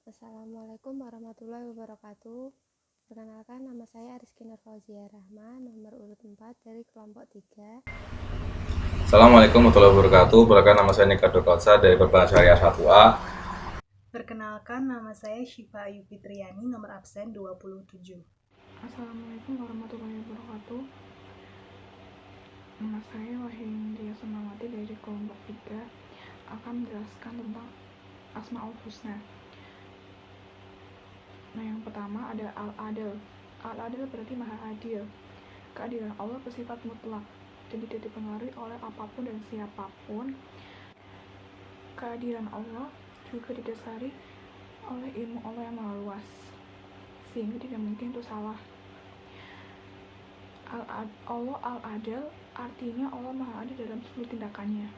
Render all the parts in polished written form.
Assalamualaikum warahmatullahi wabarakatuh. Perkenalkan, nama saya Rizky Nurfauzia Rahma, nomor urut 4 dari kelompok 3. Assalamualaikum warahmatullahi wabarakatuh. Perkenalkan, nama saya Nika Dokotsa dari Perbanas Syariah 1A. Perkenalkan, nama saya Syifa Ayu Fitriani, nomor absen 27. Assalamualaikum warahmatullahi wabarakatuh. Nama saya Wahyu Sunawati dari kelompok 3 akan menjelaskan tentang Asmaul Husna. Nah, yang pertama ada Al-Adil. Al-Adil berarti maha adil. Keadilan Allah bersifat mutlak dan tidak dipengaruhi oleh apapun dan siapapun. Keadilan Allah juga didasari oleh ilmu Allah yang maha luas, sehingga tidak mungkin itu salah. Allah Al-Adil artinya Allah maha adil dalam seluruh tindakannya.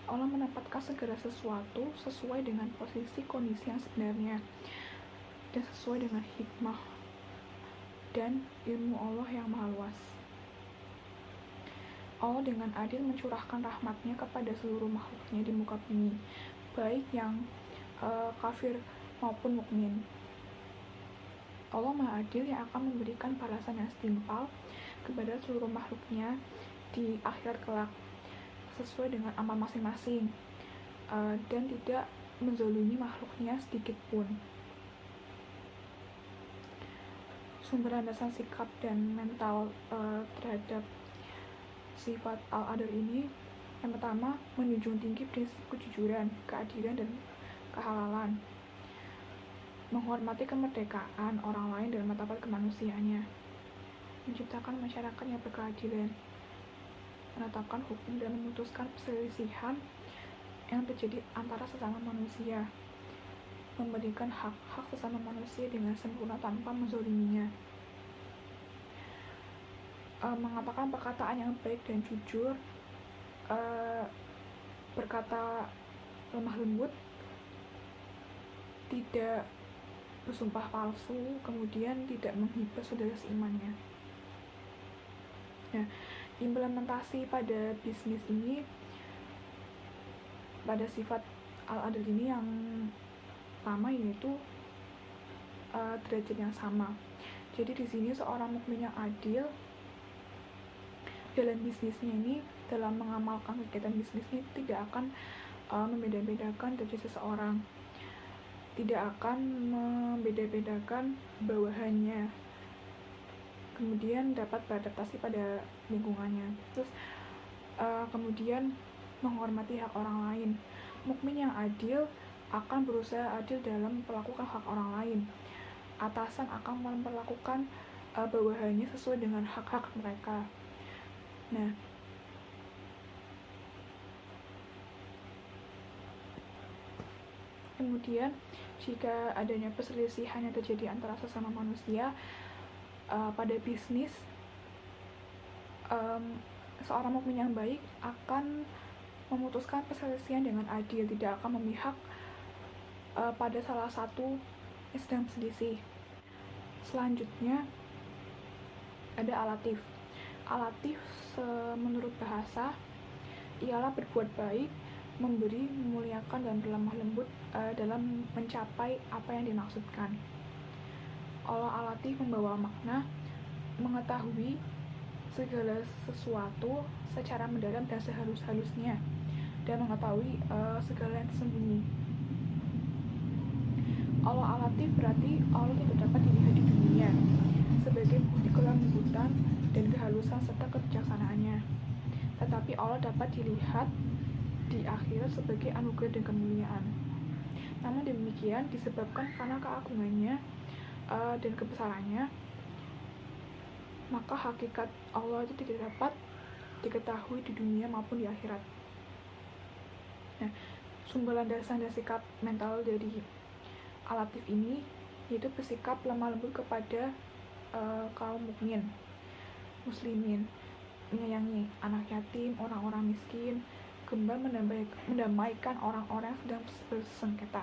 Allah menempatkan segala sesuatu sesuai dengan posisi kondisi yang sebenarnya dan sesuai dengan hikmah dan ilmu Allah yang maha luas. Allah dengan adil mencurahkan rahmatnya kepada seluruh makhluknya di muka bumi, baik yang kafir maupun mukmin. Allah maha adil yang akan memberikan balasan yang setimpal kepada seluruh makhluknya di akhirat kelak sesuai dengan amal masing-masing, dan tidak menzalimi makhluknya sedikit pun. Sumber landasan sikap dan mental terhadap sifat al-adil ini, yang pertama, menjunjung tinggi prinsip kejujuran, keadilan, dan kehalalan, menghormati kemerdekaan orang lain dan martabat kemanusiaannya, menciptakan masyarakat yang berkeadilan, menetapkan hukum dan memutuskan perselisihan yang terjadi antara sesama manusia, memberikan hak-hak sesama manusia dengan sempurna tanpa menzaliminya, mengatakan perkataan yang baik dan jujur, berkata lemah lembut, tidak bersumpah palsu, kemudian tidak menghibah saudara seimannya. Nah, implementasi pada bisnis ini, pada sifat al-adil ini, yang pertama yaitu derajat yang sama. Jadi di sini seorang mukmin yang adil dalam bisnisnya ini, dalam mengamalkan kegiatan bisnisnya, tidak akan membeda-bedakan derajat seseorang, tidak akan membeda-bedakan bawahannya, kemudian dapat beradaptasi pada lingkungannya. Terus kemudian menghormati hak orang lain. Mukmin yang adil akan berusaha adil dalam melakukan hak orang lain. Atasan akan memperlakukan bawahannya sesuai dengan hak-hak mereka. Nah, kemudian jika adanya perselisihan yang terjadi antara sesama manusia pada bisnis, seorang mukmin yang baik akan memutuskan perselisihan dengan adil, tidak akan memihak pada salah satu yang sedang berselisih. Selanjutnya ada al-latif. Al-latif menurut bahasa ialah berbuat baik, memberi, memuliakan, dan berlemah lembut dalam mencapai apa yang dimaksudkan. Allah al-latif membawa makna mengetahui segala sesuatu secara mendalam dan sehalus-halusnya, dan mengetahui segala yang tersembunyi. Allah al-latif berarti Allah tidak dapat dilihat di dunia sebagai bukti kelembutan dan kehalusan serta kebijaksanaannya, tetapi Allah dapat dilihat di akhirat sebagai anugerah dan kemuliaan. Namun demikian, disebabkan karena keagungannya dan kebesarannya, maka hakikat Allah itu tidak dapat diketahui di dunia maupun di akhirat. Nah, sumber landasan dan sikap mental dari al-latif ini yaitu bersikap lemah lembut kepada kaum mukmin, muslimin, menyayangi anak yatim, orang-orang miskin, gemar mendamaikan orang-orang yang sedang bersengketa,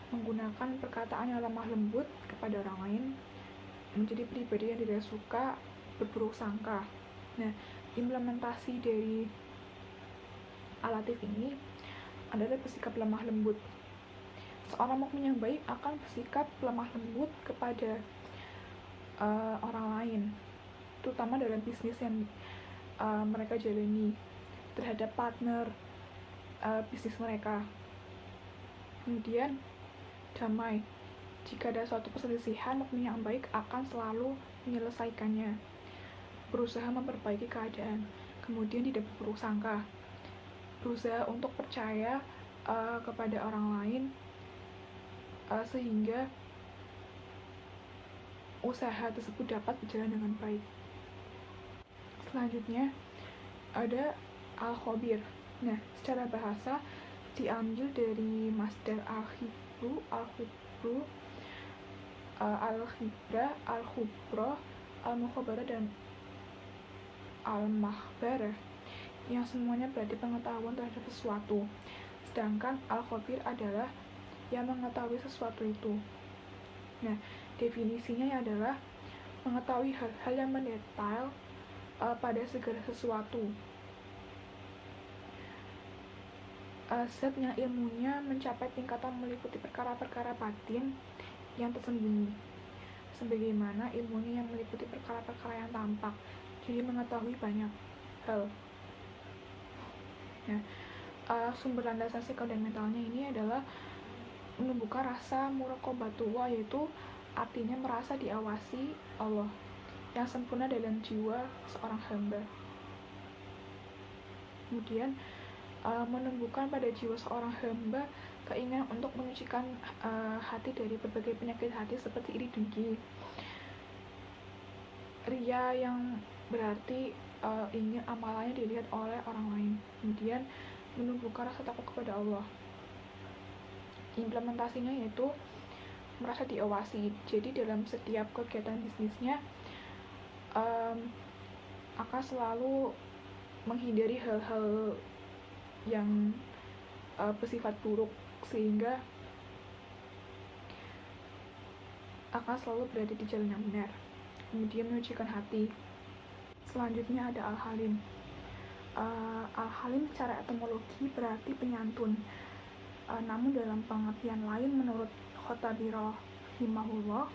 menggunakan perkataan yang lemah lembut kepada orang lain, menjadi pribadi yang tidak suka berburuk sangka. Nah, implementasi dari al-latif ini adalah bersikap lemah lembut, Seorang mukmin yang baik akan bersikap lemah lembut kepada orang lain, terutama dalam bisnis yang mereka jalani, terhadap partner bisnis mereka. Kemudian damai. Jika ada suatu perselisihan, mukmin yang baik akan selalu menyelesaikannya, berusaha memperbaiki keadaan, kemudian tidak berburuk sangka, berusaha untuk percaya kepada orang lain sehingga usaha tersebut dapat berjalan dengan baik. Selanjutnya ada al-khabir. Nah, secara bahasa diambil dari masdar al-khibru, al-khibra, al-khubra, al-mukhabarah, dan al-mahbarah, yang semuanya berarti pengetahuan terhadap sesuatu. Sedangkan al-khabir adalah yang mengetahui sesuatu itu. Nah, definisinya adalah mengetahui hal-hal yang mendetail pada segala sesuatu. Zat yang ilmunya mencapai tingkatan meliputi perkara-perkara batin yang tersembunyi, sebagaimana ilmunya yang meliputi perkara-perkara yang tampak. Jadi mengetahui banyak hal. Nah, sumber landasan sikap dan mentalnya ini adalah menumbuhkan rasa muraqabatullah, yaitu artinya merasa diawasi Allah yang sempurna dalam jiwa seorang hamba. Kemudian menumbuhkan pada jiwa seorang hamba keinginan untuk menyucikan hati dari berbagai penyakit hati seperti iri, dengki, ria, yang berarti ingin amalannya dilihat oleh orang lain. Kemudian menumbuhkan rasa takut kepada Allah. Implementasinya yaitu merasa diawasi. Jadi dalam setiap kegiatan bisnisnya akan selalu menghindari hal-hal yang bersifat buruk, sehingga akan selalu berada di jalan yang benar. Kemudian menyucikan hati. Selanjutnya ada al-halim. Al-halim secara etimologi berarti penyantun. Namun dalam pengertian lain, menurut Khotabi rahimahullah,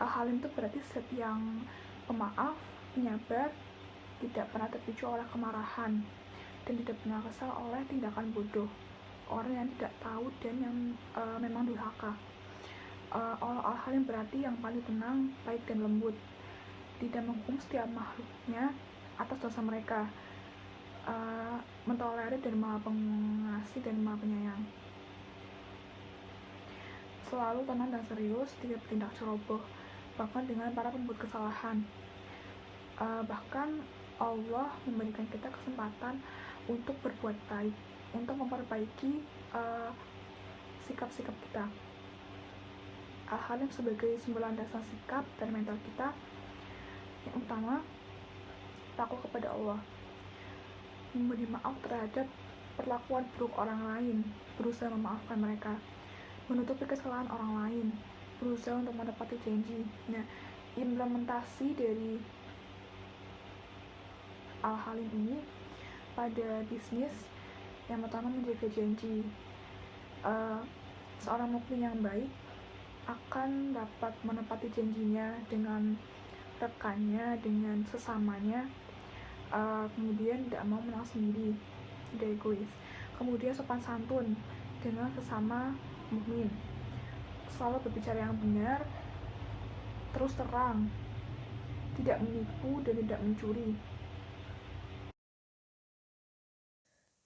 al-halim itu berarti zat yang pemaaf, penyabar, tidak pernah terpicu oleh kemarahan, dan tidak pernah kesal oleh tindakan bodoh orang yang tidak tahu dan yang memang durhaka. Al-halim berarti yang paling tenang, baik dan lembut, tidak menghukum setiap makhluknya atas dosa mereka, mentolerir dan maha pengasih dan maha penyayang, selalu tenang dan serius, tidak bertindak ceroboh bahkan dengan para pembuat kesalahan. Bahkan Allah memberikan kita kesempatan untuk berbuat baik, untuk memperbaiki sikap-sikap kita. Al-halim sebagai sumber landasan sikap dan mental kita. Yang utama, takut kepada Allah, memberi maaf terhadap perlakuan buruk orang lain, berusaha memaafkan mereka, menutupi kesalahan orang lain, berusaha untuk menepati janji. Nah, implementasi dari al-halim ini pada bisnis, yang pertama menjaga janji. Seorang mukmin yang baik akan dapat menepati janjinya dengan rekannya, dengan sesamanya. Kemudian tidak mau menang sendiri, tidak egois. Kemudian sopan santun dengan sesama mukmin, selalu berbicara yang benar, terus terang, tidak menipu dan tidak mencuri.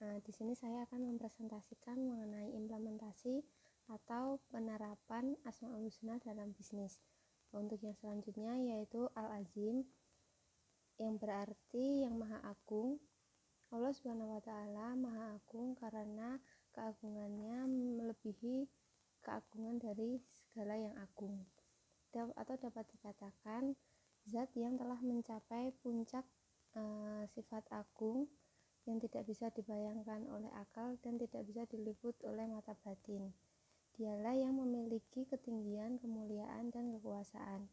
Nah, di sini saya akan mempresentasikan mengenai implementasi atau penerapan Asmaul Husna dalam bisnis. Untuk yang selanjutnya yaitu Al-Azim, yang berarti yang Maha Agung. Allah Subhanahu wa Ta'ala Maha Agung karena keagungannya melebihi keagungan dari segala yang agung, atau dapat dikatakan zat yang telah mencapai puncak sifat agung yang tidak bisa dibayangkan oleh akal dan tidak bisa diliput oleh mata batin. Dialah yang memiliki ketinggian, kemuliaan, dan kekuasaan.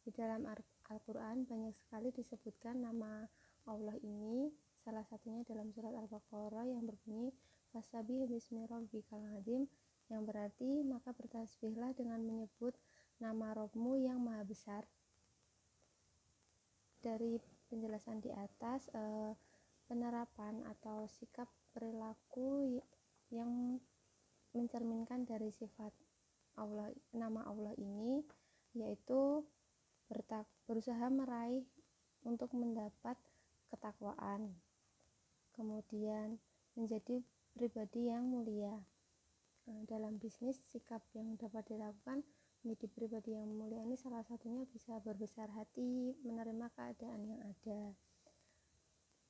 Di dalam Al-Quran banyak sekali disebutkan nama Allah ini, salah satunya dalam surat Al-Baqarah yang berbunyi Fasabbih bismi rabbikal azim, yang berarti maka bertasbihlah dengan menyebut nama Robmu yang maha besar. Dari penjelasan di atas, penerapan atau sikap perilaku yang mencerminkan dari sifat Allah, nama Allah ini, yaitu berusaha meraih untuk mendapat ketakwaan, kemudian menjadi pribadi yang mulia. Dalam bisnis, sikap yang dapat dilakukan menjadi pribadi yang mulia ini salah satunya bisa berbesar hati, menerima keadaan yang ada,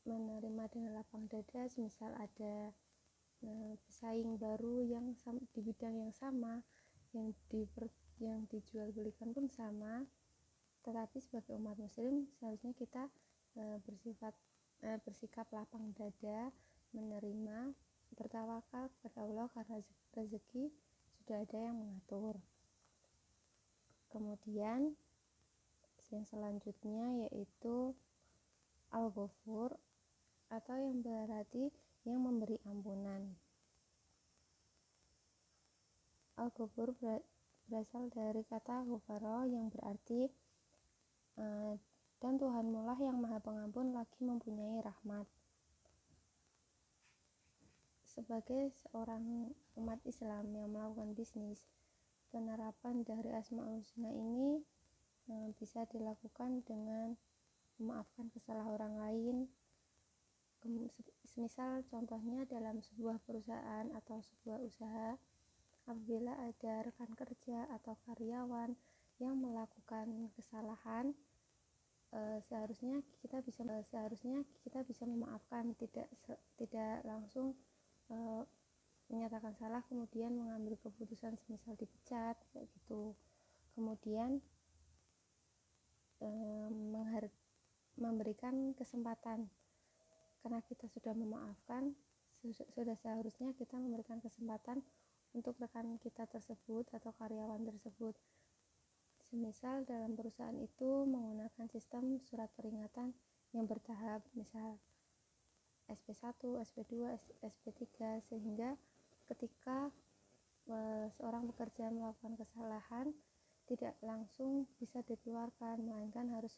menerima dengan lapang dada, misal ada pesaing baru yang di bidang yang sama, yang dijual belikan pun sama, tetapi sebagai umat muslim seharusnya kita bersikap lapang dada, menerima, bertawakal kepada Allah karena rezeki sudah ada yang mengatur. Kemudian yang selanjutnya yaitu Al-Ghafur, atau yang berarti yang memberi ampunan. Al-Ghafur berasal dari kata ghafara yang berarti dan Tuhanmu lah yang maha pengampun lagi mempunyai rahmat. Sebagai seorang umat Islam yang melakukan bisnis, penerapan dari Asmaul Husna ini bisa dilakukan dengan memaafkan kesalahan orang lain. Semisal contohnya dalam sebuah perusahaan atau sebuah usaha, apabila ada rekan kerja atau karyawan yang melakukan kesalahan, seharusnya kita bisa memaafkan, tidak langsung menyatakan salah kemudian mengambil keputusan semisal dipecat kayak gitu. Kemudian memberikan kesempatan, karena kita sudah memaafkan, sudah seharusnya kita memberikan kesempatan untuk rekan kita tersebut atau karyawan tersebut. Semisal dalam perusahaan itu menggunakan sistem surat peringatan yang bertahap, misal SP1, SP2, SP3, sehingga ketika seorang pekerja melakukan kesalahan tidak langsung bisa dikeluarkan, melainkan harus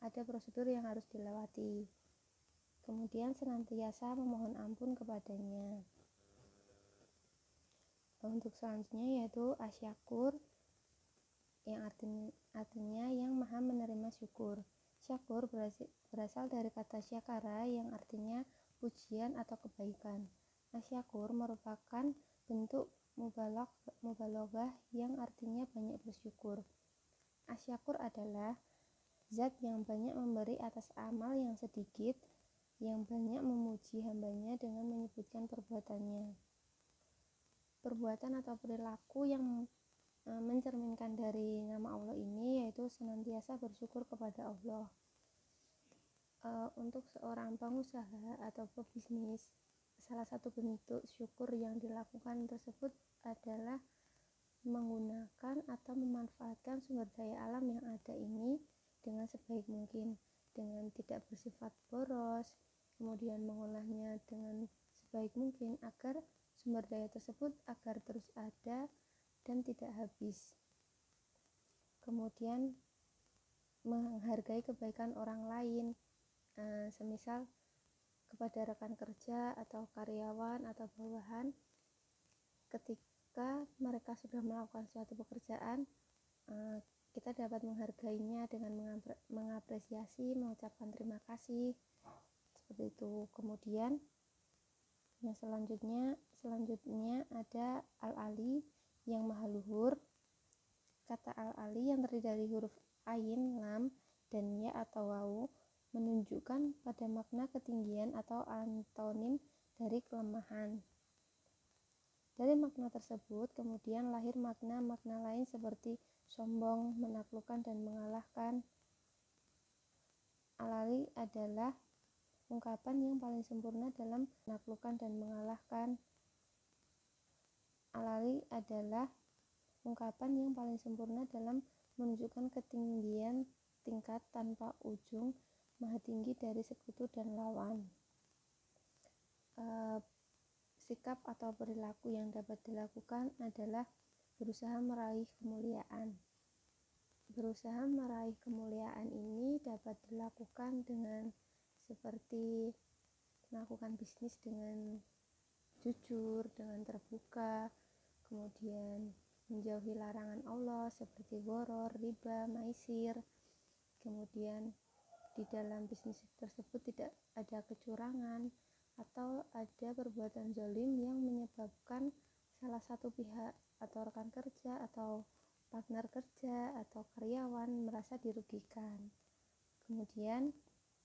ada prosedur yang harus dilewati. Kemudian senantiasa memohon ampun kepadanya. Untuk selanjutnya yaitu asyakur, yang artinya yang maha menerima syukur. Syakur berasal dari kata syakara yang artinya pujian atau kebaikan. Asyakur merupakan bentuk mubalaghah yang artinya banyak bersyukur. Asyakur adalah zat yang banyak memberi atas amal yang sedikit, yang banyak memuji hambanya dengan menyebutkan perbuatannya. Perbuatan atau perilaku yang mencerminkan dari nama Allah ini yaitu senantiasa bersyukur kepada Allah. Untuk seorang pengusaha atau pebisnis, salah satu bentuk syukur yang dilakukan tersebut adalah menggunakan atau memanfaatkan sumber daya alam yang ada ini dengan sebaik mungkin, dengan tidak bersifat boros, kemudian mengolahnya dengan sebaik mungkin agar sumber daya tersebut agar terus ada dan tidak habis. Kemudian menghargai kebaikan orang lain, semisal kepada rekan kerja atau karyawan atau bawahan, ketika mereka sudah melakukan suatu pekerjaan, kita dapat menghargainya dengan mengapresiasi, mengucapkan terima kasih, seperti itu. Kemudian yang selanjutnya ada Al-Ali yang maha luhur. Kata Al-Ali yang terdiri dari huruf ain, lam, dan ya atau wawu menunjukkan pada makna ketinggian atau antonim dari kelemahan. Dari makna tersebut kemudian lahir makna-makna lain seperti sombong, menaklukkan, dan mengalahkan. Al-Ali adalah ungkapan yang paling sempurna dalam menaklukkan dan mengalahkan. Al-Ali adalah ungkapan yang paling sempurna dalam menunjukkan ketinggian tingkat tanpa ujung, maha tinggi dari sekutu dan lawan. sikap atau perilaku yang dapat dilakukan adalah berusaha meraih kemuliaan. Berusaha meraih kemuliaan ini dapat dilakukan dengan seperti melakukan bisnis dengan jujur, dengan terbuka, kemudian menjauhi larangan Allah seperti gharar, riba, maisir. Kemudian di dalam bisnis tersebut tidak ada kecurangan atau ada perbuatan zalim yang menyebabkan salah satu pihak atau rekan kerja atau partner kerja atau karyawan merasa dirugikan. Kemudian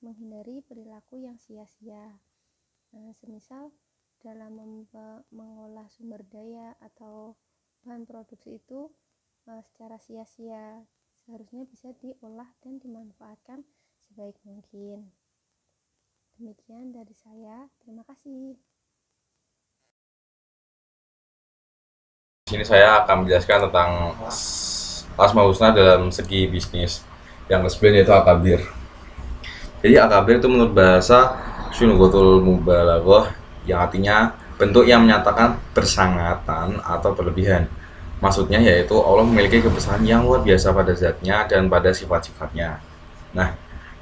menghindari perilaku yang sia-sia. Semisal dalam mengolah sumber daya atau bahan produksi itu secara sia-sia, seharusnya bisa diolah dan dimanfaatkan sebaik mungkin. Demikian dari saya, terima kasih. Di sini saya akan menjelaskan tentang Asmaul Husna dalam segi bisnis. Yang ke-9 yaitu akabir. Jadi akabir itu menurut bahasa Syunugotul Mubalaghah, yang artinya bentuk yang menyatakan bersangatan atau berlebihan. Maksudnya yaitu Allah memiliki kebesaran yang luar biasa pada zatnya dan pada sifat-sifatnya. Nah,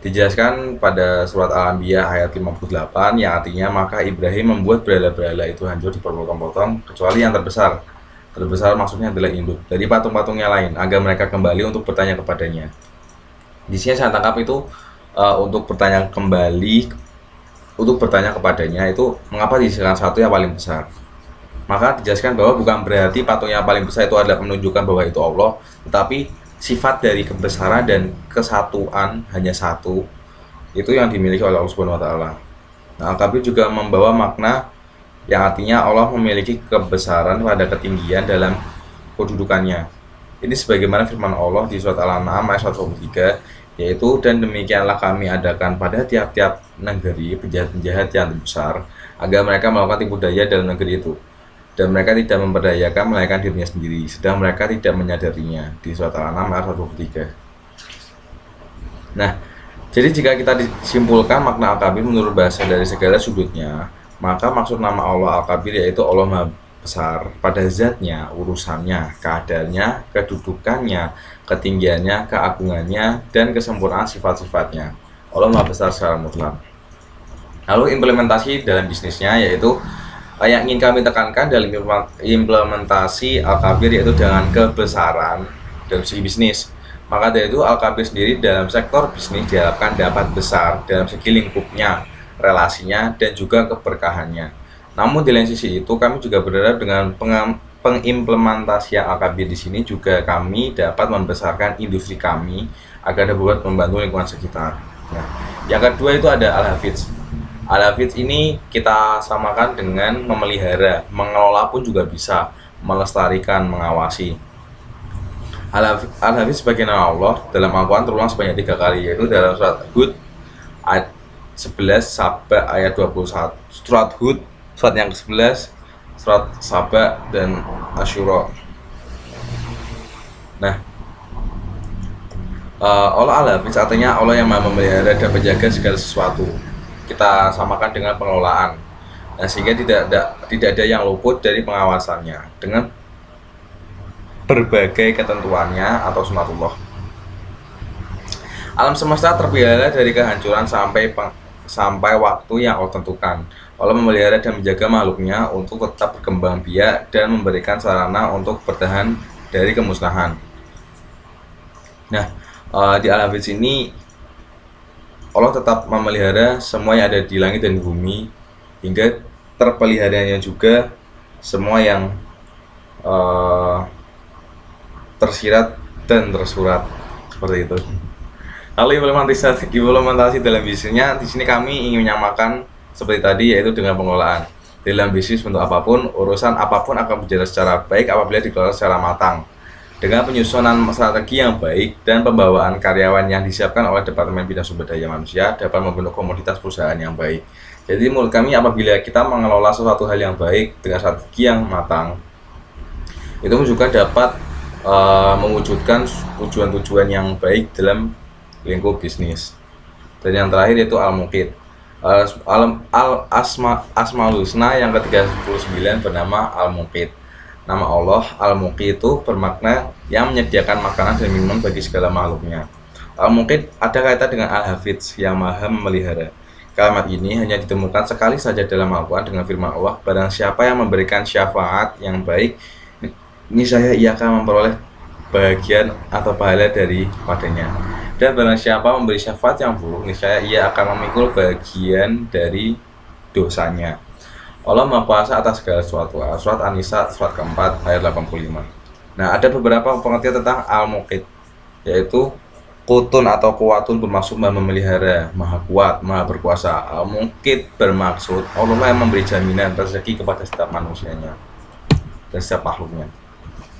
dijelaskan pada surat Al-Anbiya ayat 58, yang artinya maka Ibrahim membuat berhala-berhala itu hancur dipotong-potong kecuali yang terbesar. Terbesar maksudnya adalah induk dari patung-patungnya lain, agar mereka kembali untuk bertanya kepadanya. Di sini saya tangkap itu untuk bertanya kepadanya itu mengapa dijadikan satu yang paling besar. Maka dijelaskan bahwa bukan berarti patung yang paling besar itu adalah menunjukkan bahwa itu Allah, tetapi sifat dari kebesaran dan kesatuan hanya satu itu yang dimiliki oleh Allah Subhanahu wa taala. Nah, Al-Kabir juga membawa makna yang artinya Allah memiliki kebesaran pada ketinggian dalam kedudukannya. Ini sebagaimana firman Allah di surat Al-An'am ayat 123, yaitu dan demikianlah kami adakan pada tiap-tiap negeri penjahat-penjahat yang besar agar mereka melakukan tipu daya dalam negeri itu, dan mereka tidak memperdayakan melainkan dirinya sendiri, sedang mereka tidak menyadarinya, di surat Al-An'am ayat 123. Nah, jadi jika kita disimpulkan makna Al-Kabir menurut bahasa dari segala sudutnya, maka maksud nama Allah Al-Kabir yaitu Allah Maha Besar pada zatnya, urusannya, keadaannya, kedudukannya, ketinggiannya, keagungannya, dan kesempurnaan sifat-sifatnya. Allah Maha Besar secara mutlak. Lalu implementasi dalam bisnisnya yaitu yang ingin kami tekankan dalam implementasi Al-Kabir yaitu dengan kebesaran dalam segi bisnis. Maka dari itu Al-Kabir sendiri dalam sektor bisnis diharapkan dapat besar dalam segi lingkupnya, relasinya, dan juga keberkahannya. Namun di lain sisi itu kami juga berharap dengan pengimplementasian Al-Kabir di sini juga kami dapat membesarkan industri kami agar dapat membantu lingkungan sekitar. Nah, yang kedua itu ada Al-Hafidz. Al-Hafidz ini kita samakan dengan memelihara, mengelola pun juga bisa, melestarikan, mengawasi. Al-Hafidz sebagai nama Allah dalam Al-Quran terulang sebanyak 3 kali, yaitu dalam surat Hud ayat 11 sampai ayat 21, surat Hud surat yang ke-11, surat Saba, dan Asyura. Nah, Allah Al-Hafidz artinya Allah yang maha memelihara dan menjaga segala sesuatu. Kita samakan dengan pengelolaan. Nah, sehingga tidak ada yang luput dari pengawasannya dengan berbagai ketentuannya atau sunatullah. Alam semesta terpelihara dari kehancuran sampai waktu yang Allah tentukan. Allah memelihara dan menjaga makhluknya untuk tetap berkembang biak dan memberikan sarana untuk bertahan dari kemusnahan. Nah, di Al-Hafidz ini Allah tetap memelihara semua yang ada di langit dan bumi, hingga terpeliharanya juga semua yang tersirat dan tersurat seperti itu. Lalu implementasi dalam bisnisnya, di sini kami ingin menyamakan seperti tadi, yaitu dengan pengelolaan. Dalam bisnis bentuk apapun, urusan apapun akan berjalan secara baik apabila dikelola secara matang, dengan penyusunan strategi yang baik dan pembawaan karyawan yang disiapkan oleh Departemen Bidang Sumber Daya Manusia dapat membentuk komoditas perusahaan yang baik. Jadi menurut kami apabila kita mengelola sesuatu hal yang baik dengan strategi yang matang, itu juga dapat mewujudkan tujuan-tujuan yang baik dalam lingkup bisnis. Dan yang terakhir yaitu Al-Muqit. Asmaul Husna yang ke-39 bernama Al-Muqit. Nama Allah Al-Muqit itu bermakna yang menyediakan makanan dan minuman bagi segala makhluknya. Al-Muqit ada kaitan dengan Al-Hafidz yang maha memelihara. Kalimat ini hanya ditemukan sekali saja dalam Al-Quran dengan firman Allah, barang siapa yang memberikan syafaat yang baik, niscaya ia akan memperoleh bagian atau pahala daripadanya. Dan barang siapa memberi syafaat yang buruk, niscaya ia akan memikul bagian dari dosanya. Allah Maha Kuasa atas segala sesuatu. Surat An-Nisa surat keempat ayat 85. Nah, ada beberapa pengertian tentang Al-Muqit, yaitu Kutun atau kuatun bermaksud maha memelihara, maha kuat, maha berkuasa. Al-Muqit bermaksud Allah yang memberi jaminan rezeki kepada setiap manusianya dan setiap makhluknya.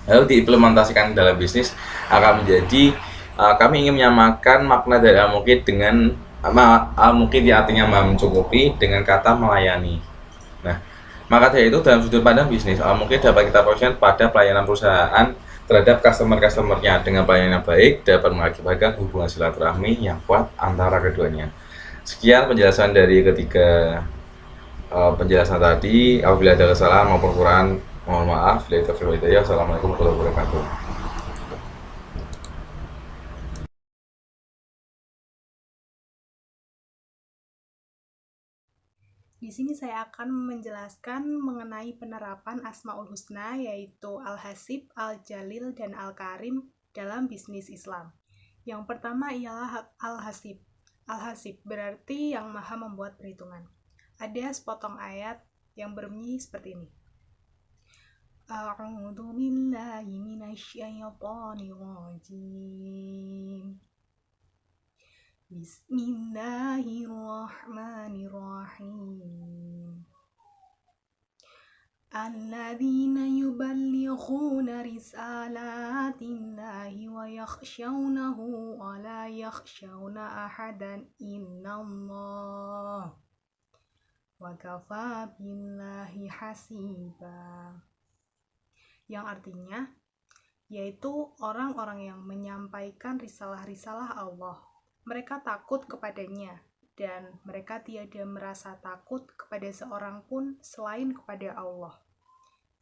Lalu diimplementasikan dalam bisnis akan menjadi kami ingin menyamakan makna dari Al-Muqit dengan Al-Muqit yang artinya maha mencukupi dengan kata melayani. Nah, maka dari itu dalam sudut pandang bisnis, Al-Muqit dapat kita posisikan pada pelayanan perusahaan terhadap customer-customernya. Dengan pelayanan yang baik dapat mengakibatkan hubungan silaturahmi yang kuat antara keduanya. Sekian penjelasan dari ketiga penjelasan tadi. Apabila ada kesalahan maupun kekurangan, mohon maaf. Assalamualaikum warahmatullahi wabarakatuh. Di sini saya akan menjelaskan mengenai penerapan Asmaul Husna, yaitu Al-Hasib, Al-Jalil, dan Al-Karim dalam bisnis Islam. Yang pertama ialah Al-Hasib. Al-Hasib berarti yang maha membuat perhitungan. Ada sepotong ayat yang berbunyi seperti ini. A'udzu billahi minasyaitonir rajim. Bismillahirrahmanirrahim. Alladzina yuballighuna risalatillahi wa yakhshawnahu wa la yakhshawna ahadan illallah wa kafa billahi hasiba. Yang artinya yaitu orang-orang yang menyampaikan risalah-risalah Allah. Mereka takut kepadanya, dan mereka tiada merasa takut kepada seorang pun selain kepada Allah.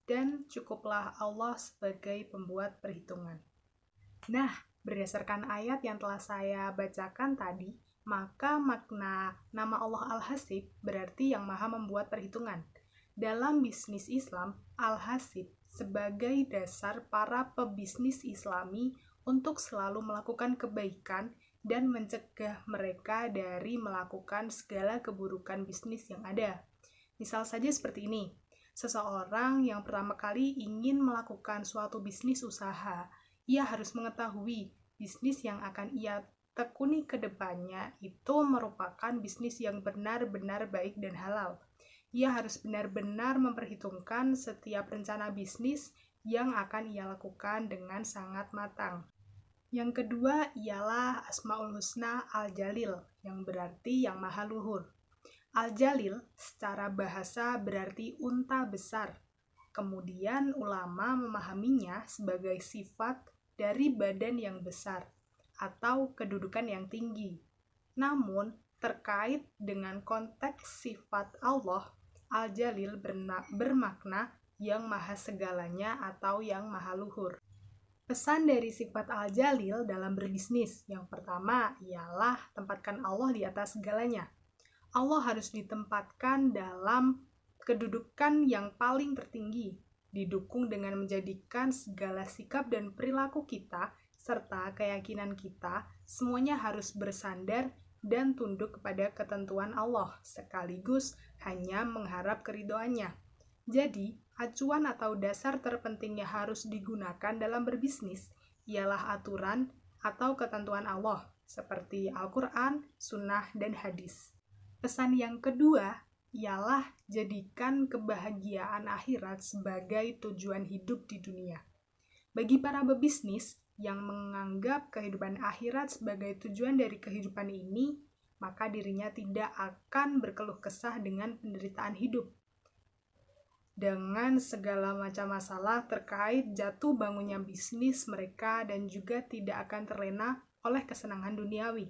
Dan cukuplah Allah sebagai pembuat perhitungan. Nah, berdasarkan ayat yang telah saya bacakan tadi, maka makna nama Allah Al-Hasib berarti yang maha membuat perhitungan. Dalam bisnis Islam, Al-Hasib sebagai dasar para pebisnis Islami untuk selalu melakukan kebaikan dan mencegah mereka dari melakukan segala keburukan bisnis yang ada. Misal saja seperti ini, seseorang yang pertama kali ingin melakukan suatu bisnis usaha, ia harus mengetahui bisnis yang akan ia tekuni ke depannya itu merupakan bisnis yang benar-benar baik dan halal. Ia harus benar-benar memperhitungkan setiap rencana bisnis yang akan ia lakukan dengan sangat matang. Yang kedua ialah Asmaul Husna Al-Jalil, yang berarti yang maha luhur. Al-Jalil secara bahasa berarti unta besar. Kemudian ulama memahaminya sebagai sifat dari badan yang besar atau kedudukan yang tinggi. Namun, terkait dengan konteks sifat Allah, Al-Jalil bermakna yang maha segalanya atau yang maha luhur. Pesan dari sifat Al-Jalil dalam berbisnis yang pertama ialah tempatkan Allah di atas segalanya. Allah harus ditempatkan dalam kedudukan yang paling tertinggi, didukung dengan menjadikan segala sikap dan perilaku kita serta keyakinan kita semuanya harus bersandar dan tunduk kepada ketentuan Allah sekaligus hanya mengharap keridhoannya. Jadi, acuan atau dasar terpenting yang harus digunakan dalam berbisnis ialah aturan atau ketentuan Allah, seperti Al-Quran, Sunnah, dan Hadis. Pesan yang kedua ialah jadikan kebahagiaan akhirat sebagai tujuan hidup di dunia. Bagi para pebisnis yang menganggap kehidupan akhirat sebagai tujuan dari kehidupan ini, maka dirinya tidak akan berkeluh kesah dengan penderitaan hidup. Dengan segala macam masalah terkait jatuh bangunnya bisnis mereka dan juga tidak akan terlena oleh kesenangan duniawi.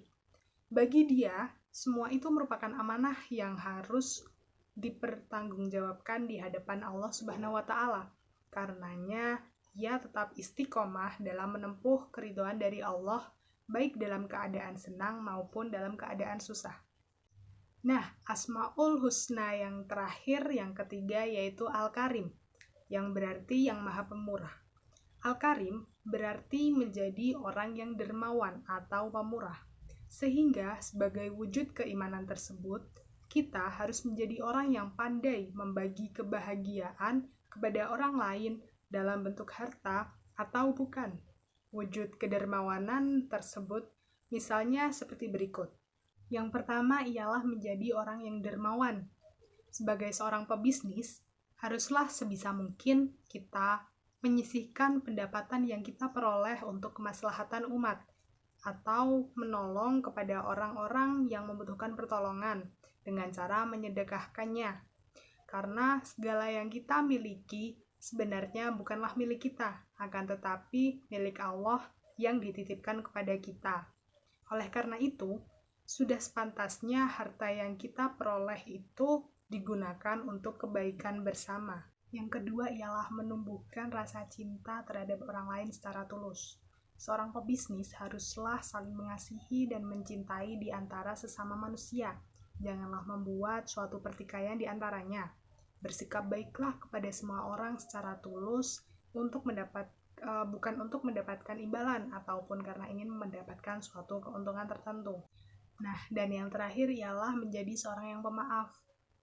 Bagi dia, Semua itu merupakan amanah yang harus dipertanggungjawabkan di hadapan Allah Subhanahu wa Ta'ala. Karenanya, ia tetap istiqomah dalam menempuh keridhaan dari Allah, baik dalam keadaan senang maupun dalam keadaan susah. Nah, Asmaul Husna yang terakhir, yang ketiga, yaitu Al-Karim, yang berarti yang Maha Pemurah. Al-Karim berarti menjadi orang yang dermawan atau pemurah. Sehingga sebagai wujud keimanan tersebut, kita harus menjadi orang yang pandai membagi kebahagiaan kepada orang lain dalam bentuk harta atau bukan. Wujud kedermawanan tersebut misalnya seperti berikut. Yang pertama ialah menjadi orang yang dermawan. Sebagai seorang pebisnis, haruslah sebisa mungkin kita menyisihkan pendapatan yang kita peroleh untuk kemaslahatan umat, atau menolong kepada orang-orang yang membutuhkan pertolongan dengan cara menyedekahkannya. Karena segala yang kita miliki sebenarnya bukanlah milik kita, akan tetapi milik Allah yang dititipkan kepada kita. Oleh karena itu, sudah sepantasnya harta yang kita peroleh itu digunakan untuk kebaikan bersama. Yang kedua ialah menumbuhkan rasa cinta terhadap orang lain secara tulus. Seorang pebisnis haruslah saling mengasihi dan mencintai di antara sesama manusia. Janganlah membuat suatu pertikaian di antaranya. Bersikap baiklah kepada semua orang secara tulus bukan untuk mendapatkan imbalan ataupun karena ingin mendapatkan suatu keuntungan tertentu. Nah, dan yang terakhir ialah menjadi seorang yang pemaaf.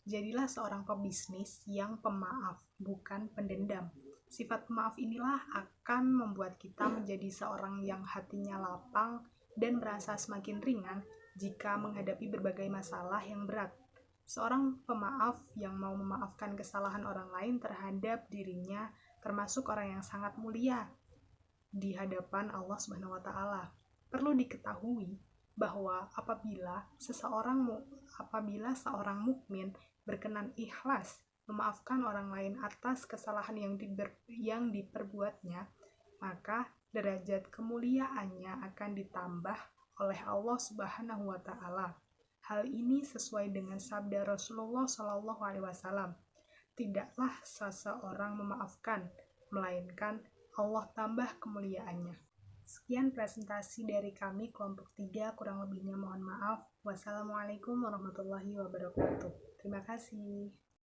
Jadilah seorang pebisnis yang pemaaf, bukan pendendam. Sifat pemaaf inilah akan membuat kita menjadi seorang yang hatinya lapang dan merasa semakin ringan jika menghadapi berbagai masalah yang berat. Seorang pemaaf yang mau memaafkan kesalahan orang lain terhadap dirinya termasuk orang yang sangat mulia di hadapan Allah Subhanahu wa Ta'ala. Perlu diketahui bahwa apabila seorang mukmin berkenan ikhlas memaafkan orang lain atas kesalahan yang diperbuatnya, maka derajat kemuliaannya akan ditambah oleh Allah Subhanahu wa Ta'ala. Hal ini sesuai dengan sabda Rasulullah SAW. Tidaklah seseorang memaafkan, melainkan Allah tambah kemuliaannya. Sekian presentasi dari kami kelompok 3, kurang lebihnya mohon maaf. Wassalamualaikum warahmatullahi wabarakatuh. Terima kasih.